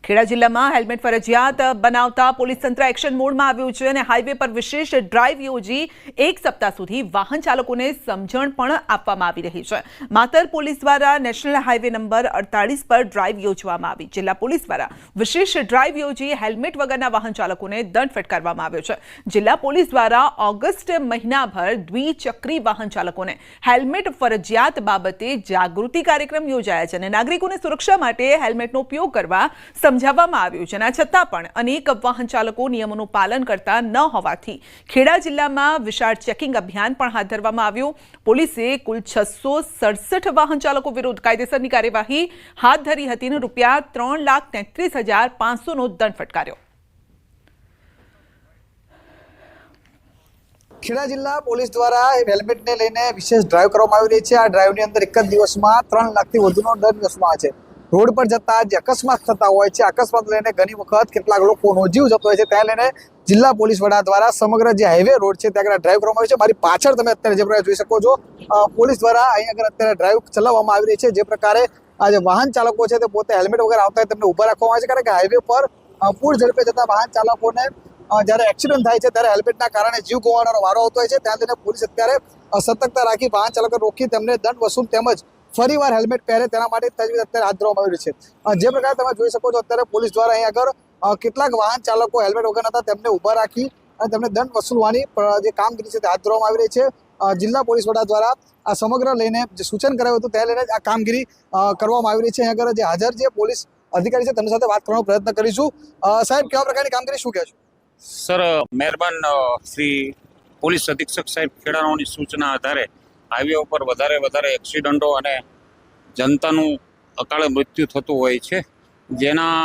ખેડા જિલ્લામાં હેલ્મેટ ફરજિયાત બનાવતા પોલીસ તંત્ર એક્શન મોડમાં આવ્યું છે અને હાઈવે પર વિશેષ ડ્રાઈવ યોજી એક સપ્તાહ સુધી વાહન ચાલકોને સમજણ પણ આપવામાં આવી રહી છે। માતર પોલીસ દ્વારા નેશનલ હાઈવે નંબર 48 પર ડ્રાઈવ યોજવામાં આવી। જિલ્લા પોલીસ દ્વારા વિશેષ ડ્રાઈવ યોજી હેલ્મેટ વગરના વાહન ચાલકોને દંડ ફટકારવામાં આવ્યો છે। જિલ્લા પોલીસ દ્વારા ઓગસ્ટ મહિનાભર દ્વિચક્રી વાહન ચાલકોને હેલ્મેટ ફરજિયાત બાબતે જાગૃતિ કાર્યક્રમ યોજાયા છે અને નાગરિકોને સુરક્ષા માટે હેલ્મેટનો ઉપયોગ કરવા સમજાવવામાં આવ્યું છે। છતાં પણ અનેક વાહન ચાલકો નિયમોનું પાલન કરતા ન હોવાથી ખેડા જિલ્લામાં વિશાળ ચેકિંગ અભિયાન પણ હાથ ધરવામાં આવ્યું। પોલીસે કુલ 667 વાહન ચાલકો વિરુદ્ધ કાયદેસરની કાર્યવાહી હાથ ધરી હતી અને ₹3,33,500નો દંડ ફટકાર્યો। ખેડા જિલ્લા પોલીસ દ્વારા હેલ્મેટને લઈને વિશેષ ડ્રાઈવ કરવામાં આવી રહી છે। આ ડ્રાઈવની અંદર એક જ દિવસમાં 3 લાખથી વધુનો દંડ વસૂલવામાં આવે છે। રોડ પર જતા જે અકસ્માત થતા હોય છે, અકસ્માત લઈને ઘણી વખત કેટલાક લોકોનો જીવ જતો હોય છે, ત્યાં લઈને જિલ્લા પોલીસ વડા દ્વારા સમગ્ર જે હાઈવે રોડ છે ત્યાં આગળ ડ્રાઈવ કરવામાં આવી છે। મારી પાછળ તમે અત્યારે જે પ્રકારે જોઈ શકો છો, પોલીસ દ્વારા અહીં આગળ અત્યારે ડ્રાઈવ ચલાવવામાં આવી રહી છે। જે પ્રકારે આ જે વાહન ચાલકો છે તે પોતે હેલ્મેટ વગર આવતા હોય તેમને ઊભા રાખવામાં આવે છે, કારણ કે હાઈવે પર પૂર ઝડપે જતા વાહન ચાલકોને જ્યારે એક્સિડન્ટ થાય છે ત્યારે હેલ્મેટના કારણે જીવ ગુમાવવાનો વારો આવતો હોય છે। ત્યાં લઈને પોલીસ અત્યારે સતર્કતા રાખી વાહન ચાલકો રોકી તેમને દંડ વસૂલ તેમજ ફરીવાર હેલ્મેટ પહેરે તેના માટે તજવીજ અત્યારે હાથ ધરવામાં આવી છે। જે પ્રકારે તમે જોઈ શકો છો, અત્યારે પોલીસ દ્વારા અહીં આગળ કેટલાક વાહન ચાલકો હેલ્મેટ વગર હતા તેમને ઊભા રાખી અને તેમને દંડ વસૂલવાની જે કામગીરી છે તે હાથ ધરવામાં આવી રહી છે। જિલ્લા પોલીસ વડા દ્વારા આ સમગ્ર લઈને જે સૂચન કરાયું હતું તે લઈને આ કામગીરી કરવામાં આવી રહી છે। અહીં આગળ જે હાજર જે પોલીસ અધિકારી છે તેમની સાથે વાત કરવાનો પ્રયત્ન કરીશું। સાહેબ, કેવા પ્રકારની કામગીરી શું કહેશો? સર, મહેરબાન શ્રી પોલીસ અધિક્ષક સાહેબ ખેડાણાઓની સૂચના આધારે હાઈવે ઉપર વધારે એક્સિડન્ટો અને જનતાનું અકાળે મૃત્યુ થતું હોય છે, જેના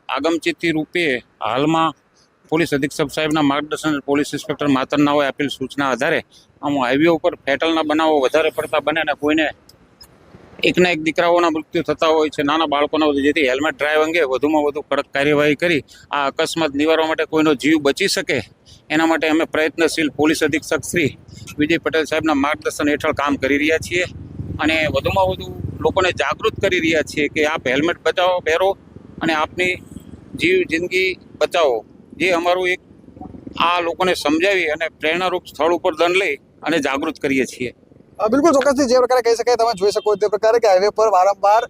આગમચેતી રૂપે હાલમાં પોલીસ અધિક્ષક સાહેબના માર્ગદર્શન પોલીસ ઇન્સ્પેક્ટર માતરના હોય આપેલ સૂચના આધારે આમ હાઈવે ઉપર ફેટલના બનાવો વધારે પડતા બને અને કોઈને એકના એક દીકરાઓના મૃત્યુ થતા હોય છે, નાના બાળકોના, જેથી હેલ્મેટ ડ્રાઈવ અંગે વધુમાં વધુ કડક કાર્યવાહી કરી આ અકસ્માત નિવારવા માટે કોઈનો જીવ બચી શકે એના માટે અમે પ્રયત્નશીલ પોલીસ અધિક્ષક શ્રી વિજય પટેલ સાહેબના માર્ગદર્શન હેઠળ કામ કરી રહ્યા છીએ અને વધુમાં વધુ લોકોને જાગૃત કરી રહ્યા છીએ કે આપ હેલ્મેટ બચાવો, પહેરો અને આપની જિંદગી બચાવો। જે અમારું એક આ લોકોને સમજાવી અને પ્રેરણારૂપ સ્થળ ઉપર દંડ લઈ અને જાગૃત કરીએ છીએ। બિલકુલ ચોક્કસથી જે પ્રકારે કહી શકાય, તમે જોઈ શકો તે પ્રકારે કે હાઈવે પર વારંવાર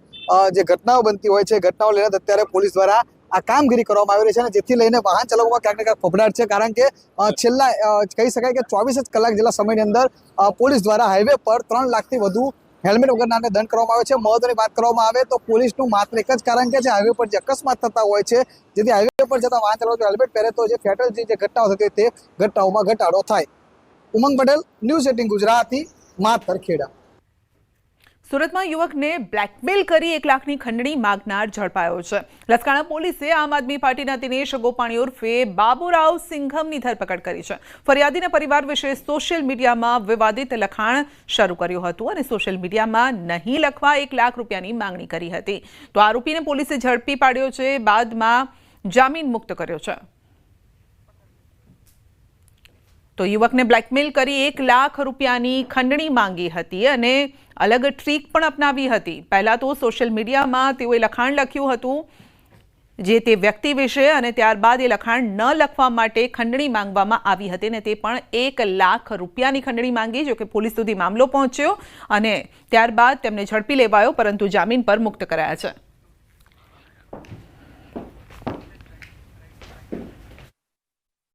જે ઘટનાઓ બનતી હોય છે, ઘટનાઓ લઈને અત્યારે પોલીસ દ્વારા આ કામગીરી કરવામાં આવી રહી છે અને જેથી લઈને વાહન ચાલકોમાં ક્યાંક ને ક્યાંક ફફડાટ છે, કારણ કે છેલ્લા કહી શકાય કે 24 કલાક જેટલા સમયની અંદર પોલીસ દ્વારા હાઈવે પર 3 લાખથી વધુ હેલ્મેટ વગરનાને દંડ કરવામાં આવે છે। મહત્વની વાત કરવામાં આવે તો પોલીસનું માત્ર એક જ કારણ કે જે હાઈવે પર જે અકસ્માત થતા હોય છે, જેથી હાઈવે પર જતા વાહન ચાલકો હેલ્મેટ પહેરે તો જે ફેટલ જે ઘટનાઓ થતી તે ઘટનાઓમાં ઘટાડો થાય। ઉમંગ પટેલ, ન્યૂઝ 18 ગુજરાતી, માતર, ખેડા। સુરતમાં યુવકને બ્લેકમેલ કરી 1 લાખની ખંડણી માંગનાર ઝડપાયો છે। લસકાણા પોલીસે આમ આદમી પાર્ટીના દિનેશ ગોપાણી ઉર્ફે બાબુરાવ સિંઘમની ધરપકડ કરી છે। ફરિયાદીના પરિવાર વિશે સોશિયલ મીડિયામાં વિવાદિત લખાણ શરૂ કર્યું હતું અને સોશિયલ મીડિયામાં નહીં લખવા 1 લાખ રૂપિયાની માંગણી કરી હતી। તો આરોપીને પોલીસે ઝડપી પાડ્યો છે, બાદમાં જામીન મુક્ત કર્યો છે। તો યુવકને બ્લેકમેલ કરી 1 લાખ રૂપિયાની ખંડણી માંગી હતી અને અલગ ટ્રીક પણ અપનાવી હતી। પહેલા તો સોશિયલ મીડિયામાં તેઓએ લખાણ લખ્યું હતું જે તે વ્યક્તિ વિશે અને ત્યારબાદ એ લખાણ ન લખવા માટે ખંડણી માંગવામાં આવી હતી અને તે પણ 1 લાખ રૂપિયાની ખંડણી માંગી। જો કે પોલીસ સુધી મામલો પહોંચ્યો અને ત્યારબાદ તેમને ઝડપી લેવાયો, પરંતુ જામીન પર મુક્ત કરાયા છે।